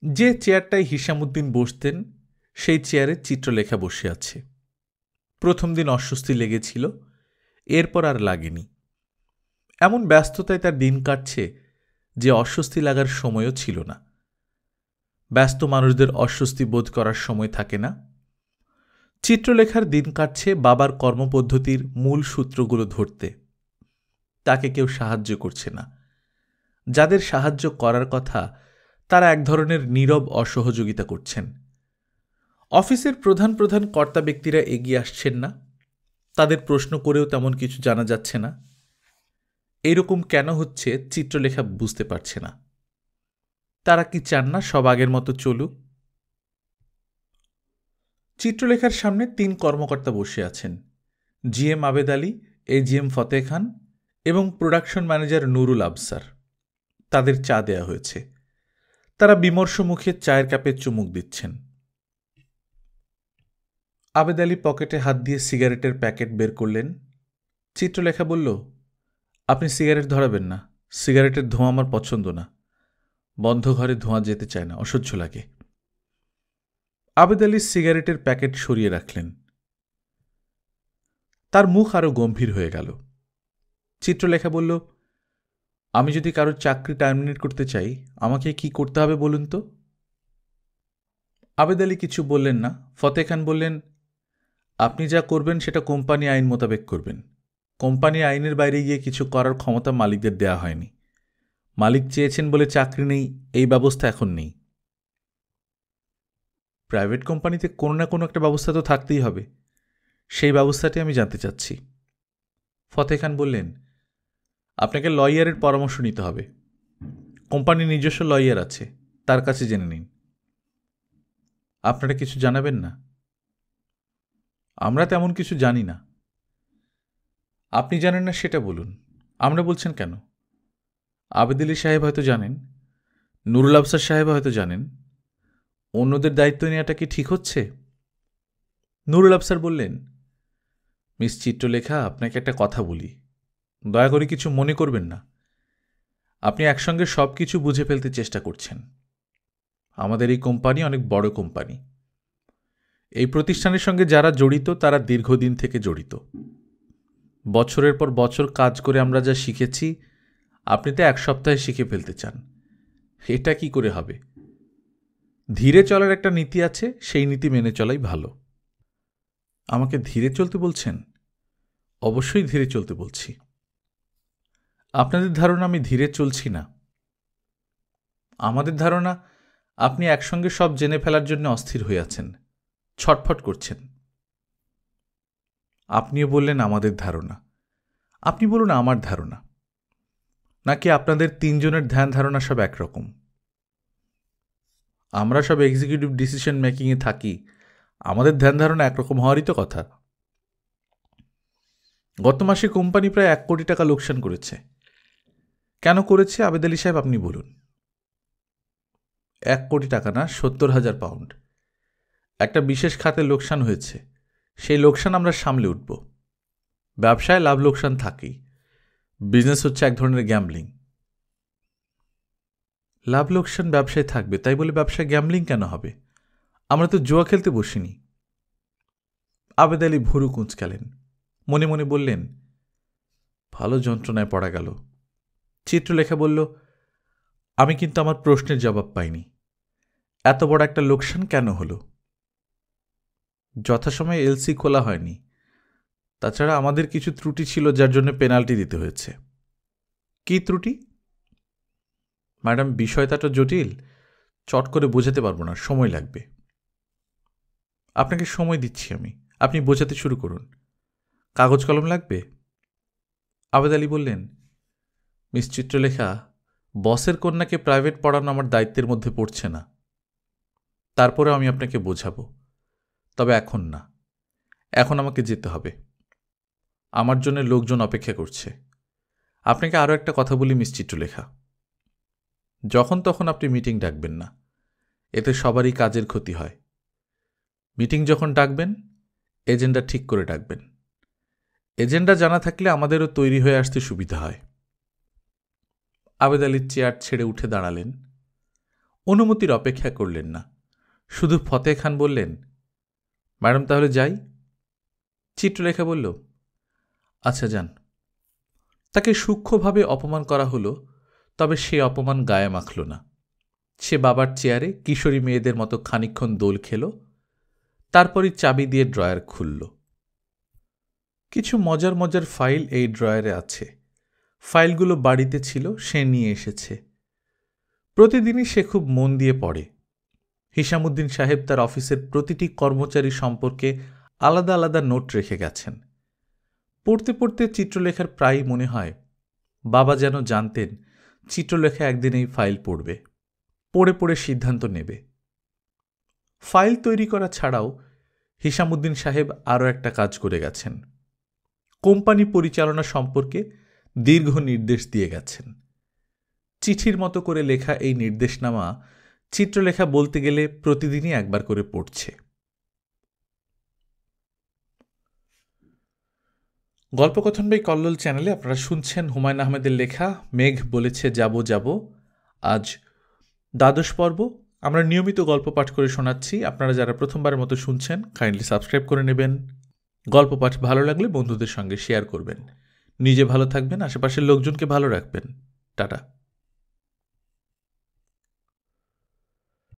যে চেয়ারটায় হিসামুদ্দিন বসতেন সেই চেয়ারে চিত্রলেখা বসে আছে। প্রথম দিন অস্বস্তি লেগেছিল, এরপর আর লাগেনি। এমন ব্যস্ততায় তার দিন কাটছে যে অস্বস্তি লাগার সময়ও ছিল না। ব্যস্ত মানুষদের অস্বস্তি বোধ করার সময় থাকে না। চিত্রলেখার দিন কাটছে বাবার কর্মপদ্ধতির মূল সূত্রগুলো ধরতে। তাকে কেউ সাহায্য করছে না। যাদের সাহায্য করার কথা তারা এক ধরনের নীরব অসহযোগিতা করছেন। অফিসের প্রধান প্রধান কর্তা ব্যক্তিরা এগিয়ে আসছেন না। তাদের প্রশ্ন করেও তেমন কিছু জানা যাচ্ছে না। এরকম কেন হচ্ছে চিত্রলেখা বুঝতে পারছে না। তারা কি চান না সব আগের মতো চলুক? চিত্রলেখার সামনে 3 কর্মকর্তা বসে আছেন। জিএম আবেদ আলী, এজিএম ফতেহ খান এবং প্রোডাকশন ম্যানেজার নুরুল আবসার। তাদের চা দেয়া হয়েছে। তারা বিমর্ষ মুখে চায়ের কাপে চুমুক দিচ্ছেন। আবেদ আলী পকেটে হাত দিয়ে সিগারেটের প্যাকেট বের করলেন। চিত্রলেখা বলল, আপনি সিগারেট ধরাবেন না। সিগারেটের ধোঁয়া আমার পছন্দ না। বন্ধ ঘরে ধোঁয়া যেতে চায় না, অসহ্য লাগে। আবেদ আলী সিগারেটের প্যাকেট সরিয়ে রাখলেন। তার মুখ আরো গম্ভীর হয়ে গেল। চিত্রলেখা বলল, আমি যদি কারোর চাকরি টার্মিনেট করতে চাই আমাকে কি করতে হবে বলুন তো? আবেদ আলী কিছু বললেন না। ফতেহ খান বললেন, আপনি যা করবেন সেটা কোম্পানি আইন মোতাবেক করবেন। কোম্পানি আইনের বাইরে গিয়ে কিছু করার ক্ষমতা মালিকদের দেয়া হয়নি। মালিক চেয়েছেন বলে চাকরি নেই, এই ব্যবস্থা এখন নেই। প্রাইভেট কোম্পানিতে কোনো না কোনো একটা ব্যবস্থা তো থাকতেই হবে। সেই ব্যবস্থাটি আমি জানতে চাচ্ছি। ফতেহ খান বললেন, আপনাকে লয়ারের পরামর্শ নিতে হবে। কোম্পানির নিজস্ব লয়ার আছে, তার কাছে জেনে নিন। আপনারা কিছু জানাবেন না? আমরা তেমন কিছু জানি না। আপনি জানেন না সেটা বলুন। আমরা বলছেন কেন? আবেদ আলী সাহেব হয়তো জানেন, নুরুল আবসার সাহেব হয়তো জানেন। অন্যদের দায়িত্ব নেওয়াটা কি ঠিক হচ্ছে? নুরুল আবসার বললেন, মিস চিত্রলেখা, আপনাকে একটা কথা বলি, দয়া করে কিছু মনে করবেন না। আপনি একসঙ্গে সব কিছু বুঝে ফেলতে চেষ্টা করছেন। আমাদের এই কোম্পানি অনেক বড় কোম্পানি। এই প্রতিষ্ঠানের সঙ্গে যারা জড়িত তারা দীর্ঘদিন থেকে জড়িত। বছরের পর বছর কাজ করে আমরা যা শিখেছি আপনি তো 1 সপ্তাহে শিখে ফেলতে চান। এটা কি করে হবে? ধীরে চলার একটা নীতি আছে, সেই নীতি মেনে চলাই ভালো। আমাকে ধীরে চলতে বলছেন? অবশ্যই ধীরে চলতে বলছি। আপনাদের ধারণা আমি ধীরে চলছি না। আমাদের ধারণা আপনি একসঙ্গে সব জেনে ফেলার জন্য অস্থির হয়ে আছেন, ছটফট করছেন। আপনিও বললেন আমাদের ধারণা। আপনি বলুন আমার ধারণা, নাকি আপনাদের 3 জনের ধ্যান ধারণা সব একরকম? আমরা সব এক্সিকিউটিভ ডিসিশন মেকিংয়ে থাকি, আমাদের ধ্যান ধারণা একরকম হওয়ারই তো কথা। গত মাসে কোম্পানি প্রায় 1 কোটি টাকা লোকসান করেছে। কেন করেছে আবেদ আলী সাহেব আপনি বলুন। 1 কোটি টাকা না, 70,000 পাউন্ড। একটা বিশেষ খাতে লোকসান হয়েছে, সেই লোকসান আমরা সামলে উঠব। ব্যবসায় লাভ লোকসান থাকেই। বিজনেস হচ্ছে এক ধরনের গ্যাম্বলিং। লাভ লোকসান ব্যবসায় থাকবে, তাই বলে ব্যবসায় গ্যাম্বলিং কেন হবে? আমরা তো জুয়া খেলতে বসিনি। আবেদ আলী ভুরু কুঁচকালেন, মনে মনে বললেন, ভালো যন্ত্রণায় পড়া গেল। চিত্রলেখা বলল, আমি কিন্তু আমার প্রশ্নের জবাব পাইনি। এত বড় একটা লোকসান কেন হলো? যথাসময়ে এলসি খোলা হয়নি। তাছাড়া আমাদের কিছু ত্রুটি ছিল যার জন্য পেনাল্টি দিতে হয়েছে। কি ত্রুটি? ম্যাডাম, বিষয়টা তো জটিল, চট করে বোঝাতে পারবো না, সময় লাগবে। আপনাকে সময় দিচ্ছি আমি, আপনি বোঝাতে শুরু করুন। কাগজ কলম লাগবে? আবেদ আলী বললেন, মিস চিত্রলেখা, বসের কন্যাকে প্রাইভেট পড়ানো আমার দায়িত্বের মধ্যে পড়ছে না। তারপরে আমি আপনাকে বোঝাবো, তবে এখন না। এখন আমাকে যেতে হবে, আমার জন্য লোকজন অপেক্ষা করছে। আপনাকে আরও একটা কথা বলি মিস চিত্রলেখা, যখন তখন আপনি মিটিং ডাকবেন না, এতে সবারই কাজের ক্ষতি হয়। মিটিং যখন ডাকবেন এজেন্ডা ঠিক করে ডাকবেন। এজেন্ডা জানা থাকলে আমাদেরও তৈরি হয়ে আসতে সুবিধা হয়। আবেদ আলী চেয়ার ছেড়ে উঠে দাঁড়ালেন, অনুমতির অপেক্ষা করলেন না, শুধু ফতেহ খান বললেন, ম্যাডাম তাহলে যাই? চিত্রলেখা বলল, আচ্ছা যান। তাকে সূক্ষ্মভাবে অপমান করা হলো, তবে সে অপমান গায়ে মাখল না। সে বাবার চেয়ারে কিশোরী মেয়েদের মতো খানিকক্ষণ দোল খেল, তারপরই চাবি দিয়ে ড্রয়ার খুলল। কিছু মজার মজার ফাইল এই ড্রয়ারে আছে। ফাইলগুলো বাড়িতে ছিল, সে নিয়ে এসেছে। প্রতিদিনই সে খুব মন দিয়ে পড়ে। হিসামুদ্দিন সাহেব তার অফিসের প্রতিটি কর্মচারী সম্পর্কে আলাদা আলাদা নোট রেখে গেছেন। পড়তে পড়তে চিত্রলেখার প্রায়ই মনে হয় বাবা যেন জানতেন চিত্রলেখা একদিন এই ফাইল পড়বে, পড়ে পড়ে সিদ্ধান্ত নেবে। ফাইল তৈরি করা ছাড়াও হিসামুদ্দিন সাহেব আরও একটা কাজ করে গেছেন। কোম্পানি পরিচালনা সম্পর্কে দীর্ঘ নির্দেশ দিয়ে গেছেন। চিঠির মতো করে লেখা এই নির্দেশনামা চিত্রলেখা বলতে গেলে প্রতিদিনই একবার করে পড়ছে। গল্পকথন বাই কল্লোল চ্যানেলে আপনারা শুনছেন হুমায়ুন আহমেদের লেখা মেঘ বলেছে যাব যাব। আজ 12 পর্ব। আমরা নিয়মিত গল্প পাঠ করে শোনাচ্ছি। আপনারা যারা প্রথমবারের মতো শুনছেন কাইন্ডলি সাবস্ক্রাইব করে নেবেন। গল্প পাঠ ভালো লাগলে বন্ধুদের সঙ্গে শেয়ার করবেন। নিজে ভালো থাকবেন, আশেপাশের লোকজনকে ভালো রাখবেন। টাটা।